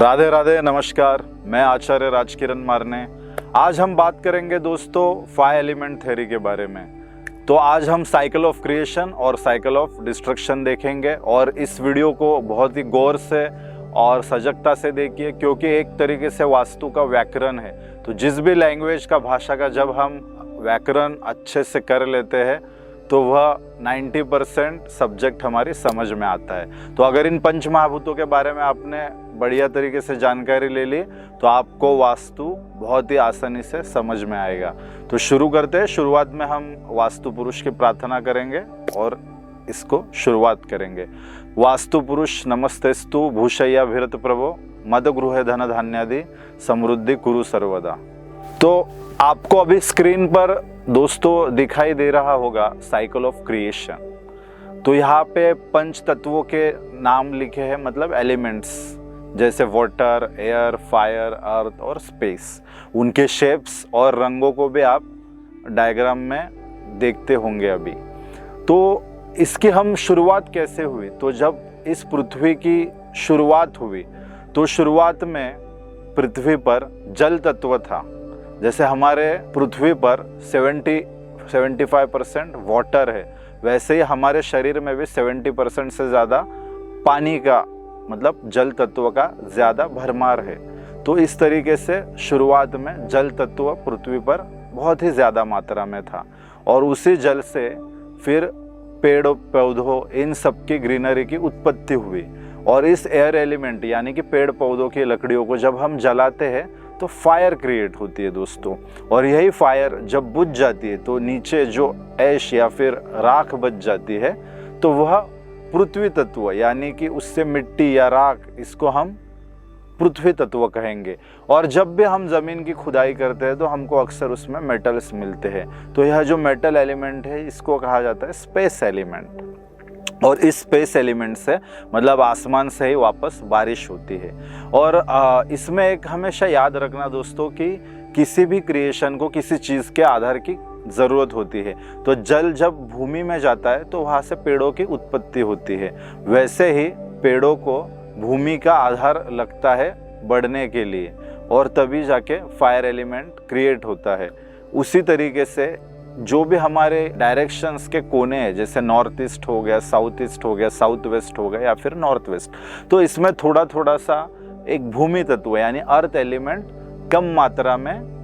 राधे राधे, नमस्कार। मैं आचार्य राजकिरण मारने। आज हम बात करेंगे दोस्तों 5 एलिमेंट थ्योरी के बारे में। तो आज हम साइकिल ऑफ क्रिएशन और साइकिल ऑफ डिस्ट्रक्शन देखेंगे और इस वीडियो को बहुत ही गौर से और सजगता से देखिए, क्योंकि एक तरीके से वास्तु का व्याकरण है। तो जिस भी लैंग्वेज का, भाषा का जब हम व्याकरण अच्छे से कर लेते हैं तो वह 90% सब्जेक्ट हमारी समझ में आता है। तो अगर इन पंच महाभूतों के बारे में आपने बढ़िया तरीके से जानकारी ले ली तो आपको वास्तु बहुत ही आसानी से समझ में आएगा। तो शुरू करते हैं। शुरुआत में हम वास्तु पुरुष की प्रार्थना करेंगे और इसको शुरुआत करेंगे। वास्तु पुरुष नमस्तेस्तु भूषय्या भीरत प्रभो मद गृह धन धान्यादि समृद्धि कुरु सर्वदा। तो आपको अभी स्क्रीन पर दोस्तों दिखाई दे रहा होगा साइकिल ऑफ क्रिएशन। तो यहाँ पे पंच तत्वों के नाम लिखे हैं, मतलब एलिमेंट्स, जैसे वाटर, एयर, फायर, अर्थ और स्पेस। उनके शेप्स और रंगों को भी आप डायग्राम में देखते होंगे अभी। तो इसकी हम शुरुआत कैसे हुई? तो जब इस पृथ्वी की शुरुआत हुई तो शुरुआत में पृथ्वी पर जल तत्व था। जैसे हमारे पृथ्वी पर 75% वाटर है, वैसे ही हमारे शरीर में भी 70% से ज़्यादा पानी का, मतलब जल तत्व का ज़्यादा भरमार है। तो इस तरीके से शुरुआत में जल तत्व पृथ्वी पर बहुत ही ज़्यादा मात्रा में था और उसी जल से फिर पेड़ पौधों, इन सब की ग्रीनरी की उत्पत्ति हुई। और इस एयर एलिमेंट यानी कि पेड़ पौधों की लकड़ियों को जब हम जलाते हैं तो फायर क्रिएट होती है दोस्तों। और यही फायर जब बुझ जाती है तो नीचे जो ऐश या फिर राख बच जाती है तो वह पृथ्वी तत्व, यानी कि उससे मिट्टी या राख, इसको हम पृथ्वी तत्व कहेंगे। और जब भी हम ज़मीन की खुदाई करते हैं तो हमको अक्सर उसमें मेटल्स मिलते हैं। तो यह जो मेटल एलिमेंट है इसको कहा जाता है स्पेस एलिमेंट। और इस स्पेस एलिमेंट से, मतलब आसमान से ही वापस बारिश होती है। और इसमें एक हमेशा याद रखना दोस्तों कि किसी भी क्रिएशन को किसी चीज़ के आधार की ज़रूरत होती है। तो जल जब भूमि में जाता है तो वहाँ से पेड़ों की उत्पत्ति होती है। वैसे ही पेड़ों को भूमि का आधार लगता है बढ़ने के लिए, और तभी जाके फायर एलिमेंट क्रिएट होता है। उसी तरीके से जो भी हमारे डायरेक्शंस के कोने हैं, जैसे नॉर्थ ईस्ट हो गया, साउथ ईस्ट हो गया, साउथ वेस्ट हो गया या फिर नॉर्थ वेस्ट, तो इसमें थोड़ा थोड़ा सा एक भूमि तत्व यानी अर्थ एलिमेंट कम मात्रा में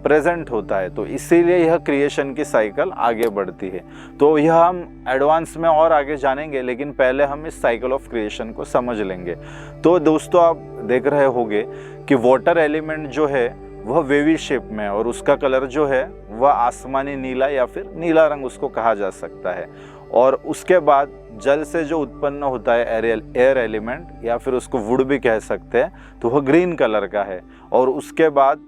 प्रेजेंट होता है। तो इसीलिए यह क्रिएशन की साइकिल आगे बढ़ती है। तो यह हम एडवांस में और आगे जानेंगे, लेकिन पहले हम इस साइकिल ऑफ क्रिएशन को समझ लेंगे। तो दोस्तों आप देख रहे होंगे कि वाटर एलिमेंट जो है वह वेवी शेप में है और उसका कलर जो है वह आसमानी नीला या फिर नीला रंग उसको कहा जा सकता है। और उसके बाद जल से जो उत्पन्न होता है एयर एलिमेंट, या फिर उसको वुड भी कह सकते हैं, तो वह ग्रीन कलर का है। और उसके बाद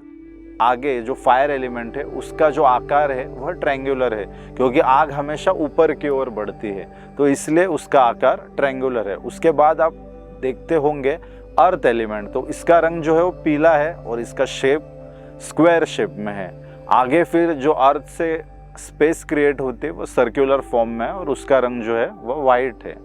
आगे जो फायर एलिमेंट है उसका जो आकार है वह ट्रायंगुलर है, क्योंकि आग हमेशा ऊपर की ओर बढ़ती है, तो इसलिए उसका आकार ट्रायंगुलर है। उसके बाद आप देखते होंगे अर्थ एलिमेंट, तो इसका रंग जो है वो पीला है और इसका शेप स्क्वायर शेप में है। आगे फिर जो अर्थ से स्पेस क्रिएट होती है वो सर्कुलर फॉर्म में है और उसका रंग जो है वह वाइट है।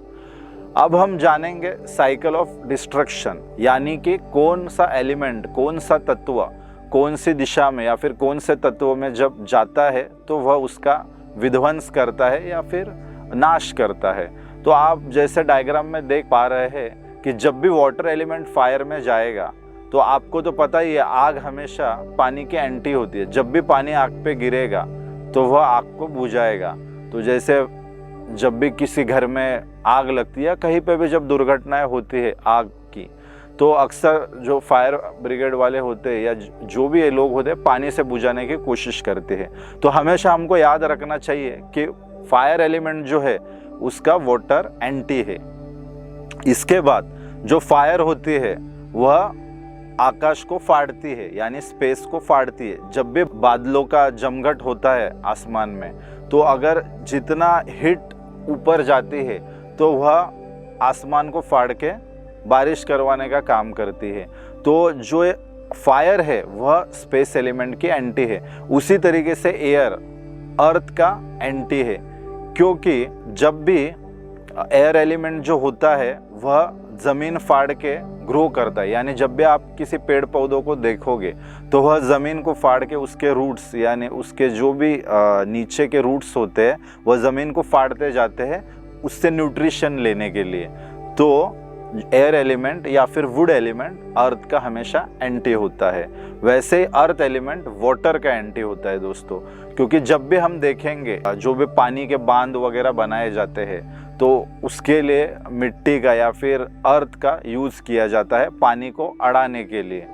अब हम जानेंगे साइकिल ऑफ डिस्ट्रक्शन, यानी कि कौन सा एलिमेंट, कौन सा तत्व कौन सी दिशा में या फिर कौन से तत्व में जब जाता है तो वह उसका विध्वंस करता है या फिर नाश करता है। तो आप जैसे डायग्राम में देख पा रहे हैं कि जब भी वाटर एलिमेंट फायर में जाएगा तो आपको तो पता ही है, आग हमेशा पानी की एंटी होती है। जब भी पानी आग पे गिरेगा तो वह आग को बुझाएगा। तो जैसे जब भी किसी घर में आग लगती है, कहीं पे भी जब दुर्घटनाएं होती है आग की, तो अक्सर जो फायर ब्रिगेड वाले होते हैं या जो भी ये लोग होते हैं पानी से बुझाने की कोशिश करते हैं। तो हमेशा हमको याद रखना चाहिए कि फायर एलिमेंट जो है उसका वाटर एंटी है। इसके बाद जो फायर होती है वह आकाश को फाड़ती है, यानी स्पेस को फाड़ती है। जब भी बादलों का जमघट होता है आसमान में, तो अगर जितना हीट ऊपर जाती है तो वह आसमान को फाड़ के बारिश करवाने का काम करती है। तो जो फायर है वह स्पेस एलिमेंट की एंटी है। उसी तरीके से एयर अर्थ का एंटी है, क्योंकि जब भी एयर एलिमेंट जो होता है वह ज़मीन फाड़ के ग्रो करता है, यानी जब भी आप किसी पेड़ पौधों को देखोगे तो वह ज़मीन को फाड़ के उसके रूट्स यानी उसके जो भी नीचे के रूट्स होते हैं वह ज़मीन को फाड़ते जाते हैं उससे न्यूट्रिशन लेने के लिए। तो एयर एलिमेंट या फिर वुड एलिमेंट अर्थ का हमेशा एंटी होता है, वैसे ही अर्थ एलिमेंट वाटर का एंटी होता है दोस्तों। क्योंकि जब भी हम देखेंगे जो भी पानी के बांध वगैरह बनाए जाते हैं तो उसके लिए मिट्टी का या फिर अर्थ का यूज़ किया जाता है पानी को अड़ाने के लिए,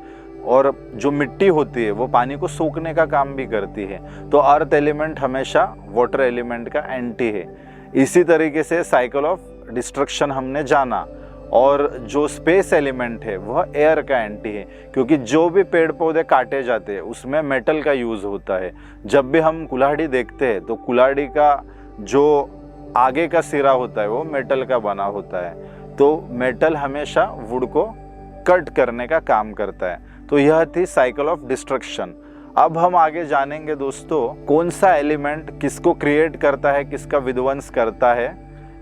और जो मिट्टी होती है वो पानी को सोखने का काम भी करती है। तो अर्थ एलिमेंट हमेशा वाटर एलिमेंट का एंटी है। इसी तरीके से साइकिल ऑफ डिस्ट्रक्शन हमने जाना, और जो स्पेस एलिमेंट है वह एयर का एंटी है, क्योंकि जो भी पेड़ पौधे काटे जाते हैं उसमें मेटल का यूज़ होता है। जब भी हम कुल्हाड़ी देखते हैं तो कुल्हाड़ी का जो आगे का सिरा होता है वो मेटल का बना होता है, तो मेटल हमेशा वुड को कट करने का काम करता है। तो यह थी साइकिल ऑफ डिस्ट्रक्शन। अब हम आगे जानेंगे दोस्तों कौन सा एलिमेंट किसको क्रिएट करता है, किसका विध्वंस करता है,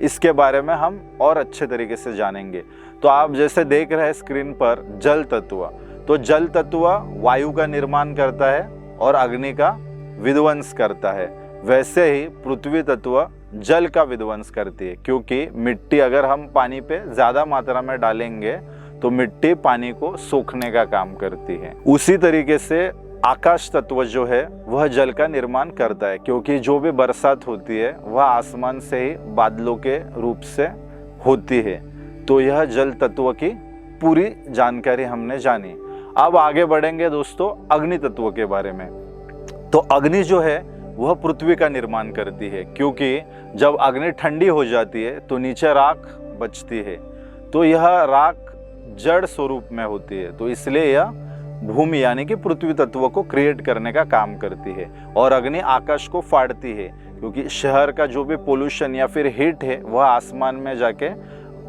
इसके बारे में हम और अच्छे तरीके से जानेंगे। तो आप जैसे देख रहे हैं स्क्रीन पर जल तत्व, तो जल तत्व वायु का निर्माण करता है और अग्नि का विध्वंस करता है। वैसे ही पृथ्वी तत्व जल का विध्वंस करती है, क्योंकि मिट्टी अगर हम पानी पे ज़्यादा मात्रा में डालेंगे तो मिट्टी पानी को सोखने का काम करती है। उसी तरीके से आकाश तत्व जो है वह जल का निर्माण करता है, क्योंकि जो भी बरसात होती है वह आसमान से ही बादलों के रूप से होती है। तो यह जल तत्व की पूरी जानकारी हमने जानी। अब आगे बढ़ेंगे दोस्तों अग्नि तत्व के बारे में। तो अग्नि जो है वह पृथ्वी का निर्माण करती है, क्योंकि जब अग्नि ठंडी हो जाती है तो नीचे राख बचती है, तो यह राख जड़ स्वरूप में होती है, तो इसलिए यह भूमि यानी कि पृथ्वी तत्व को क्रिएट करने का काम करती है। और अग्नि आकाश को फाड़ती है, क्योंकि शहर का जो भी पोल्यूशन या फिर हीट है वह आसमान में जाके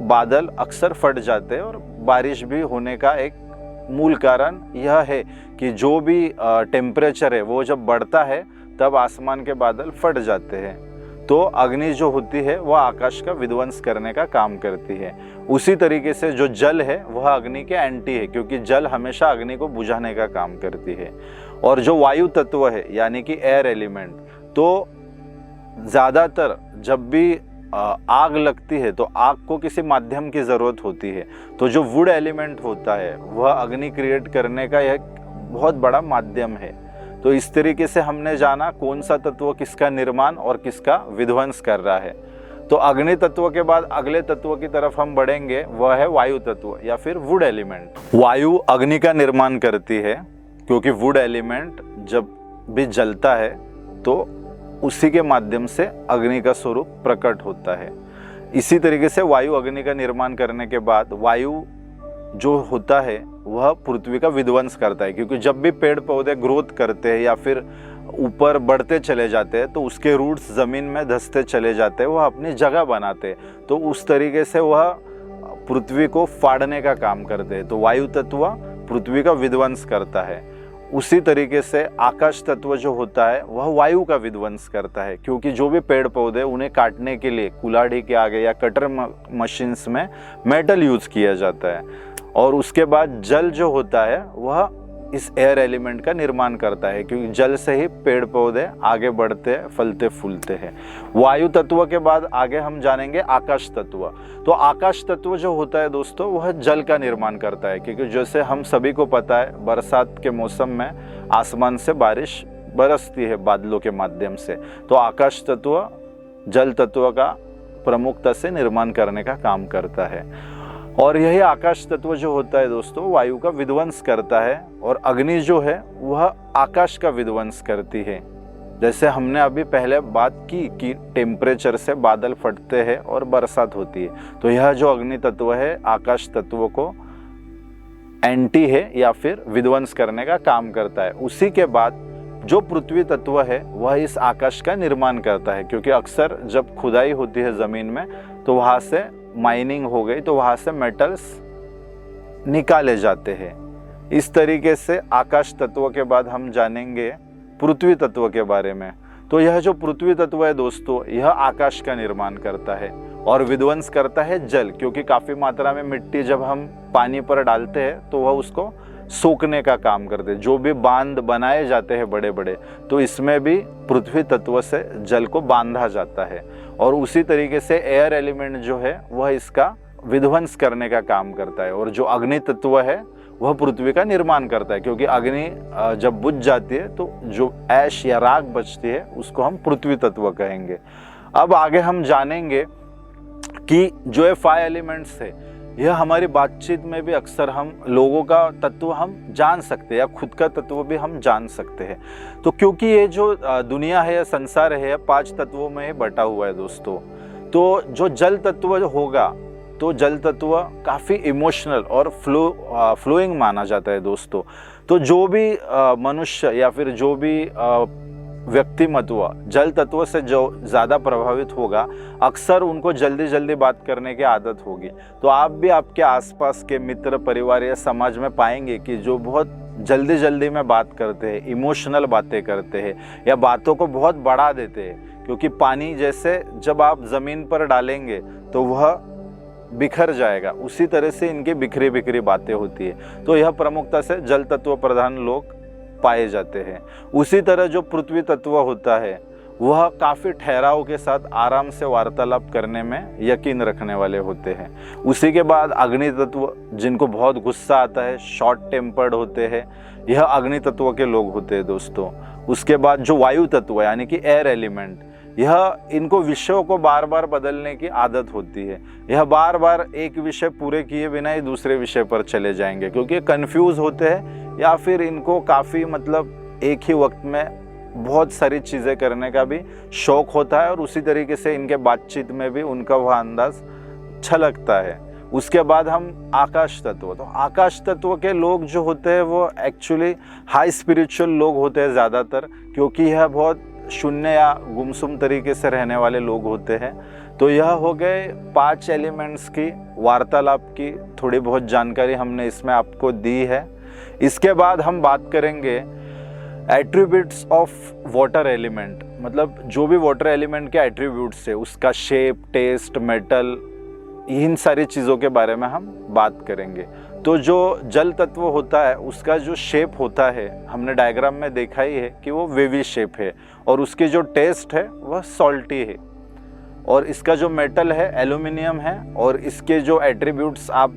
बादल अक्सर फट जाते हैं, और बारिश भी होने का एक मूल कारण यह है कि जो भी टेम्परेचर है वो जब बढ़ता है तब आसमान के बादल फट जाते हैं। तो अग्नि जो होती है वह आकाश का विध्वंस करने का काम करती है। उसी तरीके से जो जल है वह अग्नि के एंटी है, क्योंकि जल हमेशा अग्नि को बुझाने का काम करती है। और जो वायु तत्व है यानी कि एयर एलिमेंट, तो ज़्यादातर जब भी आग लगती है तो आग को किसी माध्यम की ज़रूरत होती है, तो जो वुड एलिमेंट होता है वह अग्नि क्रिएट करने का एक बहुत बड़ा माध्यम है। तो इस तरीके से हमने जाना कौन सा तत्व किसका निर्माण और किसका विध्वंस कर रहा है। तो अग्नि तत्व के बाद अगले तत्व की तरफ हम बढ़ेंगे, वह है वायु तत्व या फिर वुड एलिमेंट। वायु अग्नि का निर्माण करती है, क्योंकि वुड एलिमेंट जब भी जलता है तो उसी के माध्यम से अग्नि का स्वरूप प्रकट होता है। इसी तरीके से वायु अग्नि का निर्माण करने के बाद वायु जो होता है वह पृथ्वी का विध्वंस करता है, क्योंकि जब भी पेड़ पौधे ग्रोथ करते हैं या फिर ऊपर बढ़ते चले जाते हैं तो उसके रूट्स ज़मीन में धंसते चले जाते हैं, वह अपनी जगह बनाते हैं, तो उस तरीके से वह पृथ्वी को फाड़ने का काम करते हैं। तो वायु तत्व पृथ्वी का विध्वंस करता है। उसी तरीके से आकाश तत्व जो होता है वह वायु का विध्वंस करता है, क्योंकि जो भी पेड़ पौधे उन्हें काटने के लिए कुल्हाड़ी के आगे या कटर मशीन्स में मेटल यूज़ किया जाता है। और उसके बाद जल जो होता है वह इस एयर एलिमेंट का निर्माण करता है, क्योंकि जल से ही पेड़ पौधे आगे बढ़ते फलते फूलते हैं। वायु तत्व के बाद आगे हम जानेंगे आकाश तत्व। तो आकाश तत्व जो होता है दोस्तों वह जल का निर्माण करता है, क्योंकि जैसे हम सभी को पता है बरसात के मौसम में आसमान से बारिश बरसती है बादलों के माध्यम से, तो आकाश तत्व जल तत्व का प्रमुखता से निर्माण करने का काम करता है। और यही आकाश तत्व जो होता है दोस्तों वायु का विध्वंस करता है, और अग्नि जो है वह आकाश का विध्वंस करती है। जैसे हमने अभी पहले बात की कि टेम्परेचर से बादल फटते हैं और बरसात होती है, तो यह जो अग्नि तत्व है आकाश तत्व को एंटी है या फिर विध्वंस करने का काम करता है। उसी के बाद जो पृथ्वी तत्व है वह इस आकाश का निर्माण करता है, क्योंकि अक्सर जब खुदाई होती है ज़मीन में तो वहाँ से माइनिंग हो गई तो वहाँ से मेटल्स निकाले जाते हैं। इस तरीके से आकाश तत्व के बाद हम जानेंगे पृथ्वी तत्व के बारे में। तो यह जो पृथ्वी तत्व है दोस्तों यह आकाश का निर्माण करता है, और विध्वंस करता है जल, क्योंकि काफ़ी मात्रा में मिट्टी जब हम पानी पर डालते हैं तो वह उसको सोखने का काम करते हैं। जो भी बांध बनाए जाते हैं बड़े बड़े, तो इसमें भी पृथ्वी तत्व से जल को बांधा जाता है। और उसी तरीके से एयर एलिमेंट जो है वह इसका विध्वंस करने का काम करता है। और जो अग्नि तत्व है वह पृथ्वी का निर्माण करता है, क्योंकि अग्नि जब बुझ जाती है तो जो ऐश या राख बचती है उसको हम पृथ्वी तत्व कहेंगे। अब आगे हम जानेंगे कि जो ये 5 एलिमेंट्स है, यह हमारी बातचीत में भी अक्सर हम लोगों का तत्व हम जान सकते हैं या खुद का तत्व भी हम जान सकते हैं। तो क्योंकि ये जो दुनिया है या संसार है 5 तत्वों में ही बटा हुआ है दोस्तों। तो जो जल तत्व होगा, तो जल तत्व काफ़ी इमोशनल और फ्लोइंग माना जाता है दोस्तों। तो जो भी मनुष्य या फिर जो भी व्यक्तिमत्व जल तत्व से जो ज़्यादा प्रभावित होगा, अक्सर उनको जल्दी जल्दी बात करने की आदत होगी। तो आप भी आपके आसपास के मित्र, परिवार या समाज में पाएंगे कि जो बहुत जल्दी जल्दी में बात करते हैं, इमोशनल बातें करते हैं या बातों को बहुत बढ़ा देते हैं। क्योंकि पानी जैसे जब आप ज़मीन पर डालेंगे तो वह बिखर जाएगा, उसी तरह से इनकी बिखरी बिखरी बातें होती है। तो यह प्रमुखता से जल तत्व प्रधान लोग पाए जाते हैं। उसी तरह जो पृथ्वी तत्व होता है वह काफ़ी ठहराव के साथ आराम से वार्तालाप करने में यकीन रखने वाले होते हैं। उसी के बाद अग्नि तत्व, जिनको बहुत गुस्सा आता है, शॉर्ट टेम्पर्ड होते हैं, यह अग्नि तत्व के लोग होते हैं दोस्तों। उसके बाद जो वायु तत्व यानी कि एयर एलिमेंट, यह इनको विषयों को बार बार बदलने की आदत होती है। यह बार बार एक विषय पूरे किए बिना ही दूसरे विषय पर चले जाएंगे, क्योंकि कंफ्यूज होते हैं या फिर इनको काफ़ी मतलब एक ही वक्त में बहुत सारी चीज़ें करने का भी शौक होता है। और उसी तरीके से इनके बातचीत में भी उनका वह अंदाज छलकता है। उसके बाद हम आकाश तत्व, तो आकाश तत्व के लोग जो होते हैं वो एक्चुअली हाई स्पिरिचुअल लोग होते हैं ज़्यादातर, क्योंकि यह बहुत शून्य या गुमसुम तरीके से रहने वाले लोग होते हैं। तो यह हो गए 5 एलिमेंट्स की वार्तालाप की थोड़ी बहुत जानकारी हमने इसमें आपको दी है। इसके बाद हम बात करेंगे एट्रीब्यूट्स ऑफ वाटर एलिमेंट, मतलब जो भी वाटर एलिमेंट के एट्रीब्यूट्स है, उसका शेप, टेस्ट, मेटल, इन सारी चीज़ों के बारे में हम बात करेंगे। तो जो जल तत्व होता है उसका जो शेप होता है, हमने डायग्राम में देखा ही है कि वो वेवी शेप है, और उसकी जो टेस्ट है वह सॉल्टी है। और इसका जो मेटल है एल्यूमिनियम है, और इसके जो एट्रीब्यूट्स आप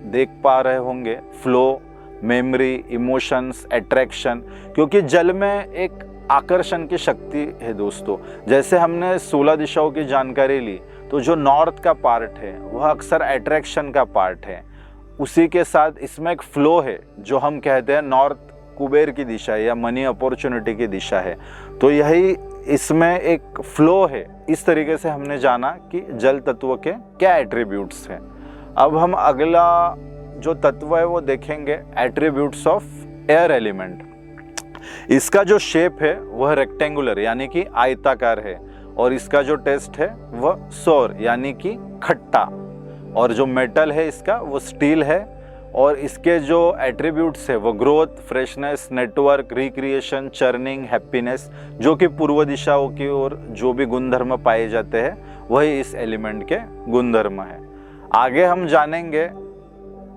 देख पा रहे होंगे, फ्लो, मेमोरी, इमोशंस, अट्रैक्शन, क्योंकि जल में एक आकर्षण की शक्ति है दोस्तों। जैसे हमने 16 दिशाओं की जानकारी ली, तो जो नॉर्थ का पार्ट है वह अक्सर अट्रैक्शन का पार्ट है। उसी के साथ इसमें एक फ्लो है, जो हम कहते हैं नॉर्थ कुबेर की दिशा है या मनी अपॉर्चुनिटी की दिशा है। तो यही इसमें एक फ्लो है। इस तरीके से हमने जाना कि जल तत्व के क्या एट्रीब्यूट्स हैं। अब हम अगला जो तत्व है वो देखेंगे, एट्रीब्यूट्स ऑफ एयर एलिमेंट। इसका जो शेप है वह रेक्टेंगुलर यानी कि आयताकार है, और इसका जो टेस्ट है वह सोर यानी कि खट्टा, और जो मेटल है इसका वो स्टील है, और इसके जो एट्रीब्यूट्स है वो growth, freshness, network, recreation, churning, happiness, जो कि पूर्व दिशाओं की ओर जो भी गुणधर्म पाए जाते हैं वही इस एलिमेंट के गुणधर्म है। आगे हम जानेंगे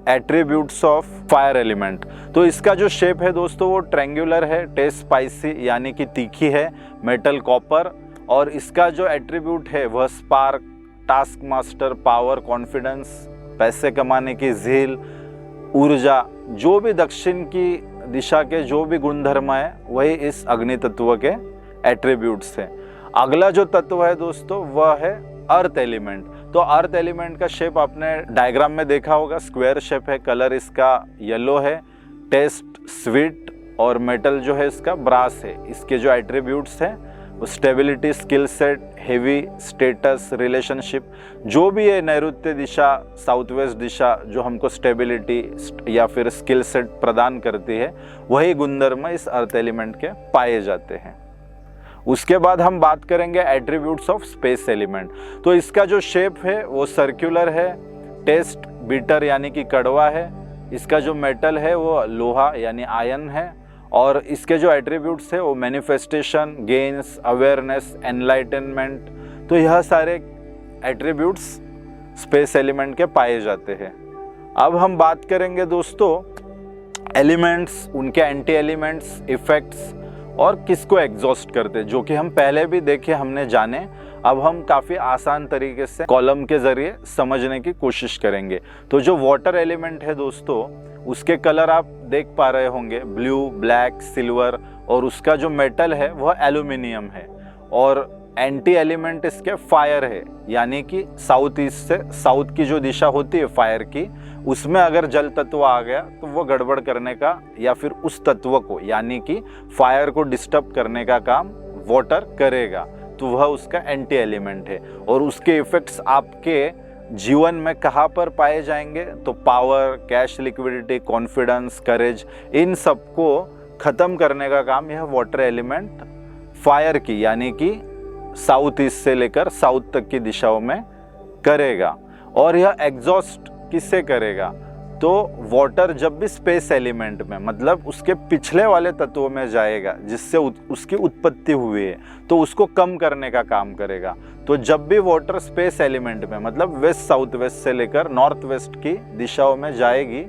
एट्रीब्यूट्स ऑफ फायर एलिमेंट। तो इसका जो शेप है दोस्तों वो ट्रेंगुलर है, टेस्ट स्पाइसी यानी कि तीखी है, मेटल कॉपर, और इसका जो एट्रीब्यूट है वह spark, task master, power, confidence, पैसे कमाने की झील, ऊर्जा, जो भी दक्षिण की दिशा के जो भी गुणधर्म है वही इस अग्नि तत्व के एट्रीब्यूट्स हैं। अगला जो तत्व है दोस्तों वह है अर्थ एलिमेंट। तो अर्थ एलिमेंट का शेप आपने डायग्राम में देखा होगा, स्क्वायर शेप है, कलर इसका येलो है, टेस्ट स्वीट, और मेटल जो है इसका ब्रास है। इसके जो एट्रीब्यूट्स हैं वो stability, skill set, heavy, status, relationship, जो भी है नैऋत्य दिशा, साउथ वेस्ट दिशा जो हमको स्टेबिलिटी या फिर स्किल सेट प्रदान करती है, वही गुणधर्म इस अर्थ एलिमेंट के पाए जाते हैं। उसके बाद हम बात करेंगे एट्रीब्यूट्स ऑफ स्पेस एलिमेंट। तो इसका जो शेप है वो सर्कुलर है, टेस्ट बीटर यानी कि कड़वा है, इसका जो मेटल है वो लोहा यानी आयन है, और इसके जो एट्रीब्यूट्स है वो मैनिफेस्टेशन, गेन्स, अवेयरनेस, एनलाइटनमेंट। तो यह सारे एट्रीब्यूट्स स्पेस एलिमेंट के पाए जाते हैं। अब हम बात करेंगे दोस्तों एलिमेंट्स, उनके एंटी एलिमेंट्स, इफेक्ट्स और किसको एग्जॉस्ट करते हैं, जो कि हम पहले भी देखे, हमने जाने। अब हम काफ़ी आसान तरीके से कॉलम के ज़रिए समझने की कोशिश करेंगे। तो जो वाटर एलिमेंट है दोस्तों, उसके कलर आप देख पा रहे होंगे, ब्लू, ब्लैक, सिल्वर, और उसका जो मेटल है वह एल्यूमिनियम है। और एंटी एलिमेंट इसके फायर है, यानी कि साउथ ईस्ट से, साउथ की जो दिशा होती है फायर की, उसमें अगर जल तत्व आ गया तो वो गड़बड़ करने का या फिर उस तत्व को यानी कि फायर को डिस्टर्ब करने का काम वाटर करेगा, तो वह उसका एंटी एलिमेंट है। और उसके इफेक्ट्स आपके जीवन में कहाँ पर पाए जाएंगे, तो पावर, कैश लिक्विडिटी, कॉन्फिडेंस, करेज, इन सबको ख़त्म करने का काम यह वाटर एलिमेंट फायर की यानी कि साउथ ईस्ट से लेकर साउथ तक की दिशाओं में करेगा। और यह एग्जॉस्ट किससे करेगा, तो वाटर जब भी स्पेस एलिमेंट में, मतलब उसके पिछले वाले तत्वों में जाएगा जिससे उसकी उत्पत्ति हुई है, तो उसको कम करने का काम करेगा। तो जब भी वाटर स्पेस एलिमेंट में, मतलब वेस्ट साउथ वेस्ट से लेकर नॉर्थ वेस्ट की दिशाओं में जाएगी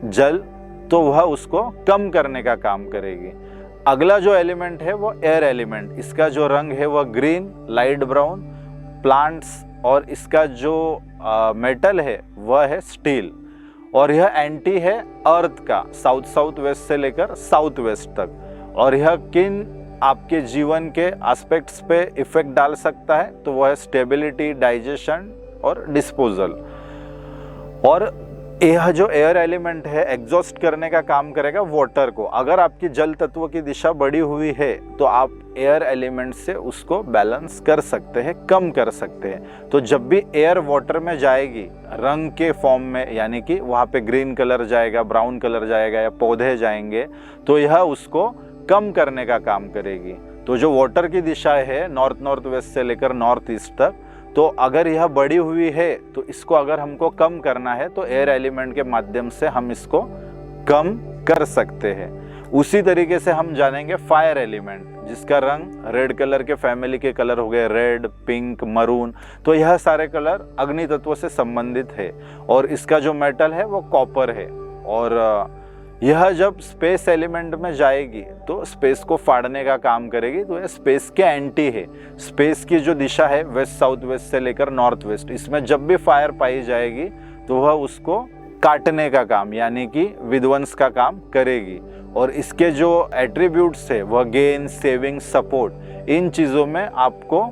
जल, तो वह उसको कम करने का काम करेगी। अगला जो एलिमेंट है वो एयर एलिमेंट, इसका जो रंग है वह ग्रीन, लाइट ब्राउन, प्लांट्स, और इसका जो मेटल है वह है स्टील। और यह एंटी है अर्थ का, साउथ साउथ वेस्ट से लेकर साउथ वेस्ट तक। और यह किन आपके जीवन के एस्पेक्ट्स पे इफेक्ट डाल सकता है, तो वह है स्टेबिलिटी, डाइजेशन और डिस्पोजल। और यह जो एयर एलिमेंट है एग्जॉस्ट करने का काम करेगा वाटर को। अगर आपकी जल तत्व की दिशा बढ़ी हुई है तो आप एयर एलिमेंट से उसको बैलेंस कर सकते हैं, कम कर सकते हैं। तो जब भी एयर वाटर में जाएगी रंग के फॉर्म में, यानी कि वहाँ पे ग्रीन कलर जाएगा, ब्राउन कलर जाएगा या पौधे जाएंगे, तो यह उसको कम करने का काम करेगी। तो जो वाटर की दिशा है नॉर्थ नॉर्थ वेस्ट से लेकर नॉर्थ ईस्ट तक, तो अगर यह बढ़ी हुई है तो इसको अगर हमको कम करना है तो एयर एलिमेंट के माध्यम से हम इसको कम कर सकते हैं। उसी तरीके से हम जानेंगे फायर एलिमेंट, जिसका रंग रेड कलर के फैमिली के कलर हो गए, रेड, पिंक, मरून। तो यह सारे कलर अग्नि तत्व से संबंधित है। और इसका जो मेटल है वो कॉपर है। और यह जब स्पेस एलिमेंट में जाएगी तो स्पेस को फाड़ने का काम करेगी। तो यह स्पेस के एंटी है। स्पेस की जो दिशा है वेस्ट साउथ वेस्ट से लेकर नॉर्थ वेस्ट, इसमें जब भी फायर पाई जाएगी तो वह उसको काटने का काम यानी कि विध्वंस का काम करेगी। और इसके जो एट्रीब्यूट्स है वह गेन, सेविंग, सपोर्ट, इन चीज़ों में आपको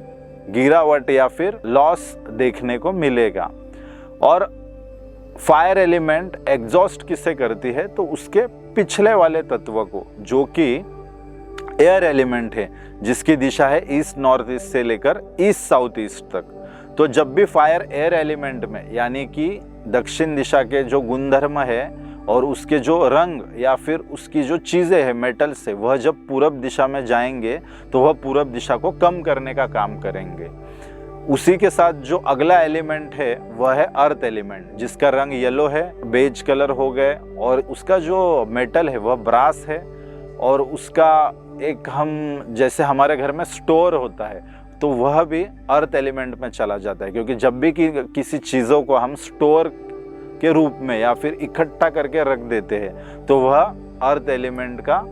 गिरावट या फिर लॉस देखने को मिलेगा। और फायर एलिमेंट एग्जॉस्ट किससे करती है, तो उसके पिछले वाले तत्व को, जो कि एयर एलिमेंट है, जिसकी दिशा है ईस्ट नॉर्थ ईस्ट से लेकर ईस्ट साउथ ईस्ट तक। तो जब भी फायर एयर एलिमेंट में यानी कि दक्षिण दिशा के जो गुणधर्म है और उसके जो रंग या फिर उसकी जो चीज़ें हैं मेटल से, वह जब पूरब दिशा में जाएंगे तो वह पूरब दिशा को कम करने का काम करेंगे। उसी के साथ जो अगला एलिमेंट है वह है अर्थ एलिमेंट, जिसका रंग येलो है, बेज कलर हो गए, और उसका जो मेटल है वह ब्रास है। और उसका एक, हम जैसे हमारे घर में स्टोर होता है, तो वह भी अर्थ एलिमेंट में चला जाता है। क्योंकि जब भी किसी चीज़ों को हम स्टोर के रूप में या फिर इकट्ठा करके रख देते हैं तो वह अर्थ एलिमेंट का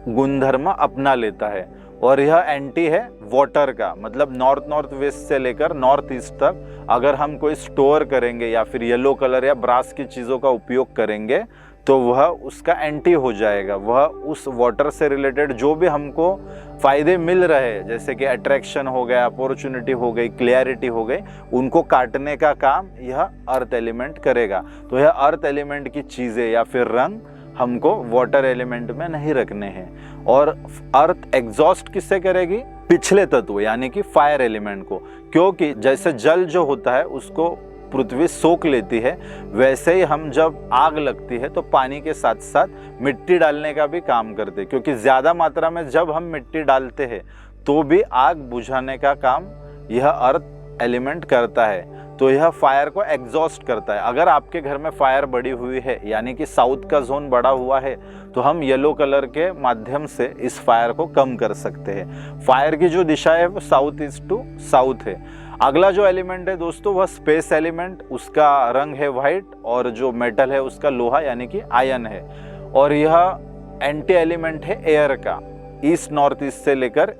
गुणधर्म अपना लेता है। और यह एंटी है वाटर का, मतलब नॉर्थ नॉर्थ वेस्ट से लेकर नॉर्थ ईस्ट तक अगर हम कोई स्टोर करेंगे या फिर येलो कलर या ब्रास की चीज़ों का उपयोग करेंगे तो वह उसका एंटी हो जाएगा। वह उस वाटर से रिलेटेड जो भी हमको फ़ायदे मिल रहे हैं, जैसे कि अट्रैक्शन हो गया, अपॉर्चुनिटी हो गई, क्लियरिटी हो गई, उनको काटने का काम यह अर्थ एलिमेंट करेगा। तो यह अर्थ एलिमेंट की चीज़ें या फिर रंग हमको वाटर एलिमेंट में नहीं रखने हैं। और अर्थ एग्जॉस्ट किससे करेगी, पिछले तत्व यानी कि फायर एलिमेंट को। क्योंकि जैसे जल जो होता है उसको पृथ्वी सोख लेती है, वैसे ही हम जब आग लगती है तो पानी के साथ साथ मिट्टी डालने का भी काम करते हैं। क्योंकि ज़्यादा मात्रा में जब हम मिट्टी डालते हैं तो भी आग बुझाने का काम यह अर्थ एलिमेंट करता है। तो यह फायर को एग्जॉस्ट करता है। अगर आपके घर में फायर बढ़ी हुई है यानी कि साउथ का जोन बढ़ा हुआ है तो हम येलो कलर के माध्यम से इस फायर को कम कर सकते हैं। फायर की जो दिशा है वो साउथ ईस्ट टू साउथ है। अगला जो एलिमेंट है दोस्तों वह स्पेस एलिमेंट, उसका रंग है वाइट और जो मेटल है उसका लोहा यानी कि आयन है। और यह एंटी एलिमेंट है एयर का, ईस्ट नॉर्थ ईस्ट से लेकर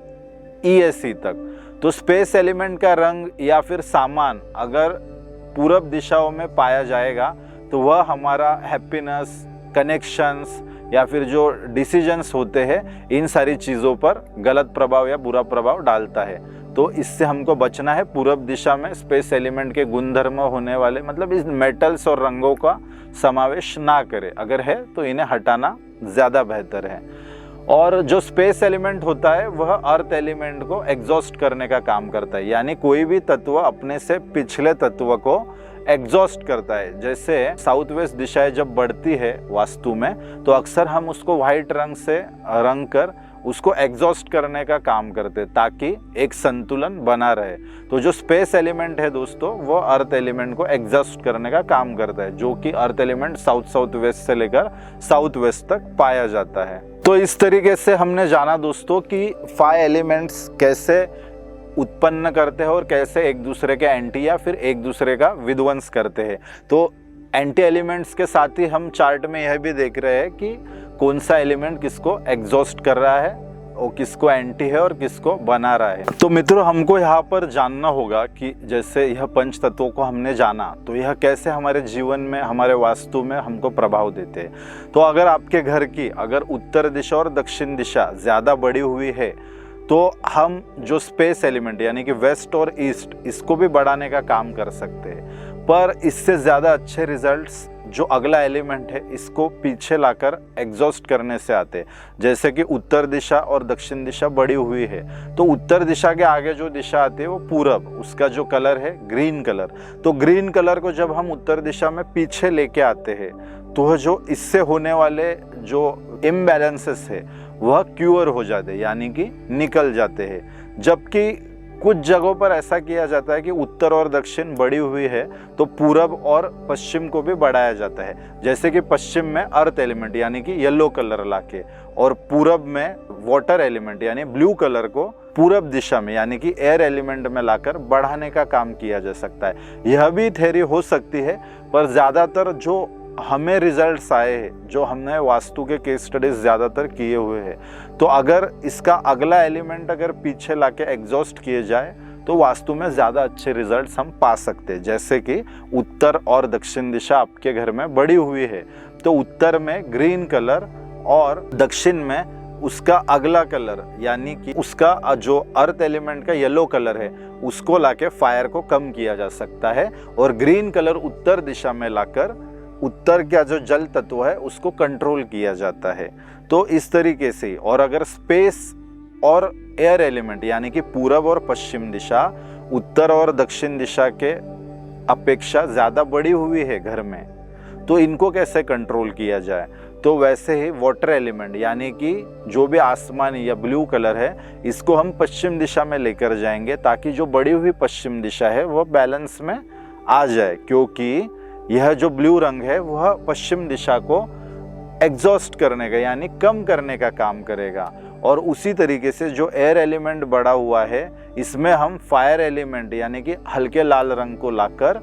ESE तक। तो स्पेस एलिमेंट का रंग या फिर सामान अगर पूरब दिशाओं में पाया जाएगा तो वह हमारा हैप्पीनेस, कनेक्शंस या फिर जो डिसीजंस होते हैं इन सारी चीज़ों पर गलत प्रभाव या बुरा प्रभाव डालता है। तो इससे हमको बचना है। पूरब दिशा में स्पेस एलिमेंट के गुणधर्म होने वाले मतलब इस मेटल्स और रंगों का समावेश ना करें, अगर है तो इन्हें हटाना ज़्यादा बेहतर है। और जो स्पेस एलिमेंट होता है वह अर्थ एलिमेंट को एग्जॉस्ट करने का काम करता है, यानी कोई भी तत्व अपने से पिछले तत्व को एग्जॉस्ट करता है। जैसे साउथ वेस्ट दिशाएं जब बढ़ती है वास्तु में तो अक्सर हम उसको व्हाइट रंग से रंग कर उसको एग्जॉस्ट करने का काम करते हैं ताकि एक संतुलन बना रहे। तो जो स्पेस एलिमेंट है दोस्तों वो अर्थ एलिमेंट को एग्जॉस्ट करने का काम करता है, जो कि अर्थ एलिमेंट साउथ वेस्ट से लेकर साउथ वेस्ट तक पाया जाता है। तो इस तरीके से हमने जाना दोस्तों कि 5 एलिमेंट्स कैसे उत्पन्न करते हैं और कैसे एक दूसरे के एंटी या फिर एक दूसरे का विध्वंस करते हैं। तो एंटी एलिमेंट्स के साथ ही हम चार्ट में यह भी देख रहे हैं कि कौन सा एलिमेंट किसको एग्जॉस्ट कर रहा है और किसको एंटी है और किसको बना रहा है। तो मित्रों हमको यहाँ पर जानना होगा कि जैसे यह पंच तत्वों को हमने जाना तो यह कैसे हमारे जीवन में, हमारे वास्तु में हमको प्रभाव देते हैं। तो अगर आपके घर की अगर उत्तर दिशा और दक्षिण दिशा ज़्यादा बड़ी हुई है तो हम जो स्पेस एलिमेंट यानी कि वेस्ट और ईस्ट इसको भी बढ़ाने का काम कर सकते हैं, पर इससे ज़्यादा अच्छे रिजल्ट्स जो अगला एलिमेंट है इसको पीछे लाकर एग्जॉस्ट करने से आते हैं। जैसे कि उत्तर दिशा और दक्षिण दिशा बढ़ी हुई है तो उत्तर दिशा के आगे जो दिशा आती है वो पूरब, उसका जो कलर है ग्रीन कलर। तो ग्रीन कलर को जब हम उत्तर दिशा में पीछे लेके आते हैं तो जो इससे होने वाले जो इम्बैलेंसेस है वह क्यूअर हो जाते हैं यानी कि निकल जाते हैं। जबकि कुछ जगहों पर ऐसा किया जाता है कि उत्तर और दक्षिण बढ़ी हुई है तो पूरब और पश्चिम को भी बढ़ाया जाता है। जैसे कि पश्चिम में अर्थ एलिमेंट यानी कि येलो कलर लाके और पूरब में वाटर एलिमेंट यानी ब्लू कलर को पूरब दिशा में यानी कि एयर एलिमेंट में लाकर बढ़ाने का काम किया जा सकता है। यह भी थ्योरी हो सकती है, पर ज़्यादातर जो हमें रिजल्ट्स आए हैं, जो हमने वास्तु के केस स्टडीज ज़्यादातर किए हुए हैं, तो अगर इसका अगला एलिमेंट अगर पीछे लाके एग्जॉस्ट किए जाए तो वास्तु में ज़्यादा अच्छे रिजल्ट्स हम पा सकते हैं। जैसे कि उत्तर और दक्षिण दिशा आपके घर में बढ़ी हुई है तो उत्तर में ग्रीन कलर और दक्षिण में उसका अगला कलर यानी कि उसका जो अर्थ एलिमेंट का येलो कलर है उसको लाके फायर को कम किया जा सकता है और ग्रीन कलर उत्तर दिशा में लाकर उत्तर का जो जल तत्व है उसको कंट्रोल किया जाता है। तो इस तरीके से, और अगर स्पेस और एयर एलिमेंट यानी कि पूरब और पश्चिम दिशा उत्तर और दक्षिण दिशा के अपेक्षा ज़्यादा बड़ी हुई है घर में तो इनको कैसे कंट्रोल किया जाए। तो वैसे ही वाटर एलिमेंट यानी कि जो भी आसमानी या ब्लू कलर है इसको हम पश्चिम दिशा में लेकर जाएंगे ताकि जो बढ़ी हुई पश्चिम दिशा है वह बैलेंस में आ जाए, क्योंकि यह जो ब्लू रंग है वह पश्चिम दिशा को एग्जॉस्ट करने का यानी कम करने का काम करेगा। और उसी तरीके से जो एयर एलिमेंट बढ़ा हुआ है इसमें हम फायर एलिमेंट यानी कि हल्के लाल रंग को लाकर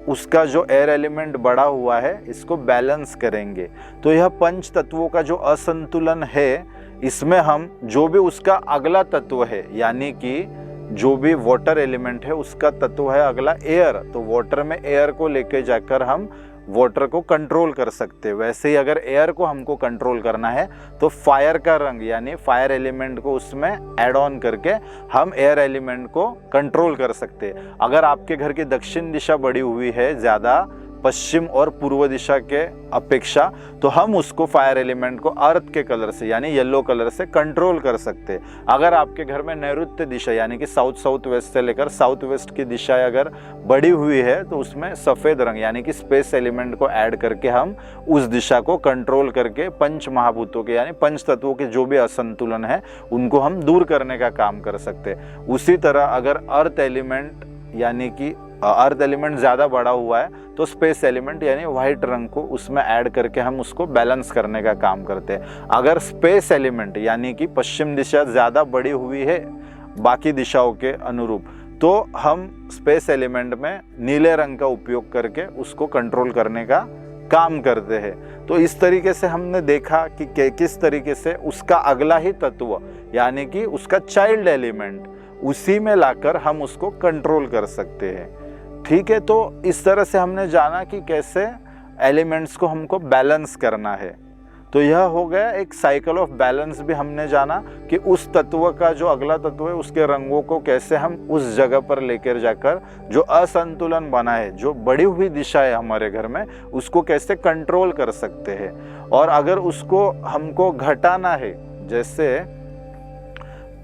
उसका जो एयर एलिमेंट बढ़ा हुआ है इसको बैलेंस करेंगे। तो यह पंच तत्वों का जो असंतुलन है इसमें हम जो भी उसका अगला तत्व है यानी कि जो भी वाटर एलिमेंट है उसका तत्व है अगला एयर, तो वाटर में एयर को लेके जाकर हम वाटर को कंट्रोल कर सकते हैं। वैसे ही अगर एयर को हमको कंट्रोल करना है तो फायर का रंग यानी फायर एलिमेंट को उसमें ऐड ऑन करके हम एयर एलिमेंट को कंट्रोल कर सकते हैं। अगर आपके घर की दक्षिण दिशा बढ़ी हुई है ज़्यादा पश्चिम और पूर्व दिशा के अपेक्षा तो हम उसको फायर एलिमेंट को अर्थ के कलर से यानी येलो कलर से कंट्रोल कर सकते हैं। अगर आपके घर में नैऋत्य दिशा यानी कि साउथ वेस्ट से लेकर साउथ वेस्ट की दिशा अगर बढ़ी हुई है तो उसमें सफ़ेद रंग यानी कि स्पेस एलिमेंट को ऐड करके हम उस दिशा को कंट्रोल करके पंच महाभूतों के यानी पंच तत्वों के जो भी असंतुलन है उनको हम दूर करने का काम कर सकते हैं। उसी तरह अगर अर्थ एलिमेंट यानी कि अर्थ एलिमेंट ज़्यादा बढ़ा हुआ है तो स्पेस एलिमेंट यानी वाइट रंग को उसमें ऐड करके हम उसको बैलेंस करने का काम करते हैं। अगर स्पेस एलिमेंट यानी कि पश्चिम दिशा ज़्यादा बढ़ी हुई है बाकी दिशाओं के अनुरूप तो हम स्पेस एलिमेंट में नीले रंग का उपयोग करके उसको कंट्रोल करने का काम करते हैं। तो इस तरीके से हमने देखा कि किस तरीके से उसका अगला ही तत्व यानी कि उसका चाइल्ड एलिमेंट उसी में लाकर हम उसको कंट्रोल कर सकते हैं। ठीक है, तो इस तरह से हमने जाना कि कैसे एलिमेंट्स को हमको बैलेंस करना है। तो यह हो गया एक साइकिल ऑफ बैलेंस भी हमने जाना कि उस तत्व का जो अगला तत्व है उसके रंगों को कैसे हम उस जगह पर लेकर जाकर जो असंतुलन बना है, जो बढ़ी हुई दिशा है हमारे घर में, उसको कैसे कंट्रोल कर सकते हैं। और अगर उसको हमको घटाना है, जैसे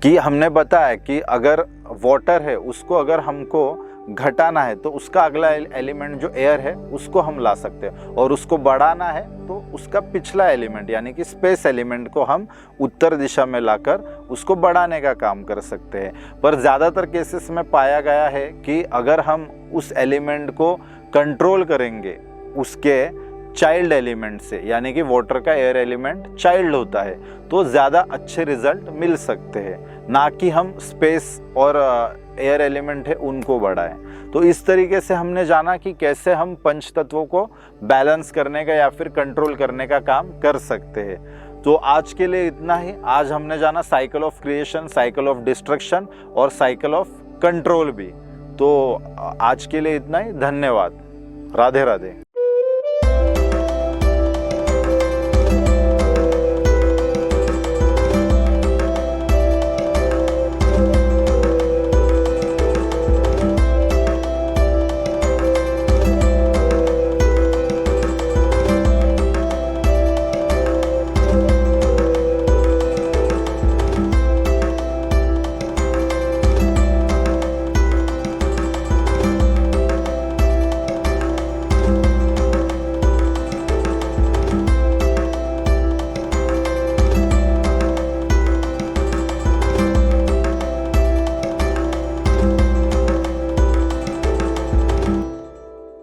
कि हमने बताया कि अगर वाटर है उसको अगर हमको घटाना है तो उसका अगला एलिमेंट जो एयर है उसको हम ला सकते हैं, और उसको बढ़ाना है तो उसका पिछला एलिमेंट यानी कि स्पेस एलिमेंट को हम उत्तर दिशा में लाकर उसको बढ़ाने का काम कर सकते हैं। पर ज़्यादातर केसेस में पाया गया है कि अगर हम उस एलिमेंट को कंट्रोल करेंगे उसके चाइल्ड एलिमेंट से, यानी कि वाटर का एयर एलिमेंट चाइल्ड होता है, तो ज़्यादा अच्छे रिजल्ट मिल सकते हैं, ना कि हम स्पेस और एयर एलिमेंट है उनको बढ़ाएं। तो इस तरीके से हमने जाना कि कैसे हम पंच तत्वों को बैलेंस करने का या फिर कंट्रोल करने का काम कर सकते हैं। तो आज के लिए इतना ही। आज हमने जाना cycle of creation, cycle of destruction और साइकिल ऑफ कंट्रोल भी। तो आज के लिए इतना ही। धन्यवाद। राधे राधे।